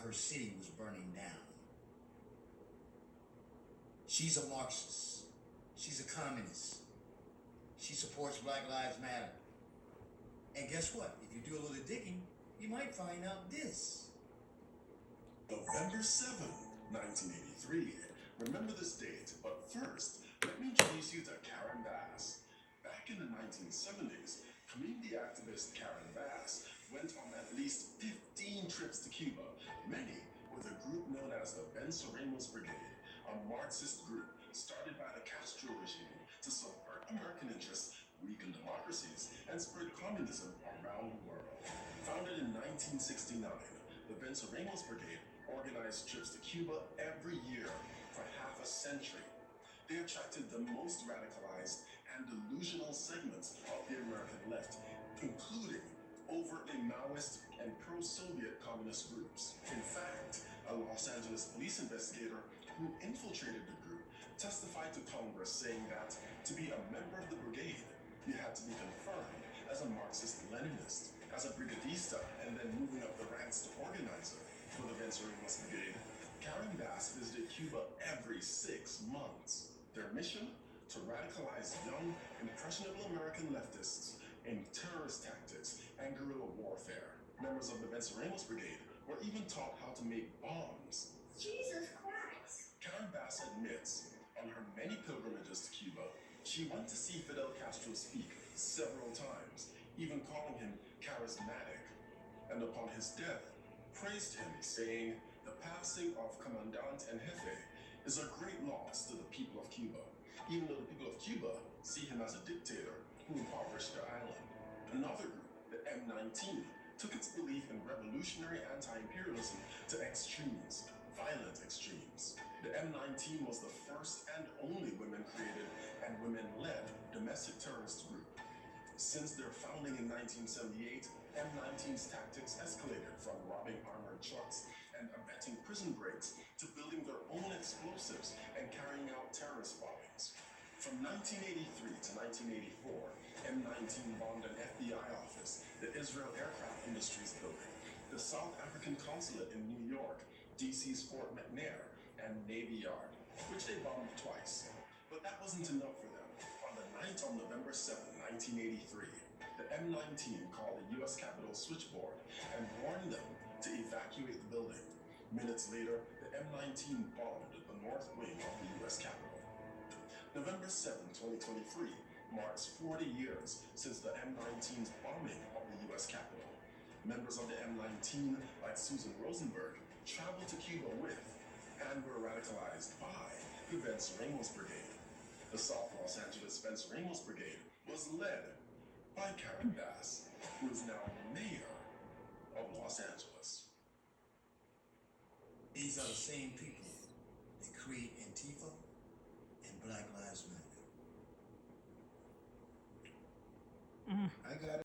her city was burning down. She's a Marxist. She's a communist. She supports Black Lives Matter. And guess what? If you do a little digging, you might find out this. November 7th, 1983. Remember this date, but first, let me introduce you to Karen Bass. Back in the 1970s, community activist Karen Bass went on at least 15 trips to Cuba, many with a group known as the Venceremos Brigade, a Marxist group started by the Castro regime to subvert American interests, weaken democracies, and spread communism around the world. Founded in 1969, the Venceremos Brigade organized trips to Cuba every year for half a century. They attracted the most radicalized and delusional segments of the American left, including overtly Maoist and pro-Soviet communist groups. In fact, a Los Angeles police investigator who infiltrated the group testified to Congress saying that to be a member of the brigade, you had to be confirmed as a Marxist-Leninist, as a brigadista, and then moving up the ranks to organizer for the Venceremos Brigade. Karen Bass visited Cuba every 6 months. Their mission? To radicalize young, impressionable American leftists in terrorist tactics and guerrilla warfare. Members of the Venceremos Brigade were even taught how to make bombs. Jesus Christ! Karen Bass admits, on her many pilgrimages to Cuba, she went to see Fidel Castro speak several times, even calling him charismatic, and upon his death, praised him, saying, "The passing of Commandant en Jefe is a great loss to the people of Cuba, even though the people of Cuba see him as a dictator who impoverished their island." Another group, the M19, took its belief in revolutionary anti-imperialism to extremes, violent extremes. The M19 was the first and only women-created and women-led domestic terrorist group. Since their founding in 1978, M19's tactics escalated from robbing armored trucks and abetting prison breaks to building their own explosives and carrying out terrorist bombings. From 1983 to 1984, M19 bombed an FBI office, the Israel Aircraft Industries building, the South African consulate in New York, DC's Fort McNair, and Navy Yard, which they bombed twice. But that wasn't enough for them. On the night of November 7, 1983, the M19 called the U.S. Capitol switchboard and warned them to evacuate the building. Minutes later, the M19 bombed the north wing of the U.S. Capitol. November 7, 2023 marks 40 years since the M19's bombing of the U.S. Capitol. Members of the M19, like Susan Rosenberg, traveled to Cuba with and were radicalized by the Venceremos Brigade. The South Los Angeles Venceremos Brigade was led by Karen Bass, who is now mayor of Los Angeles. These are the same people that create Antifa and Black Lives Matter. I got it.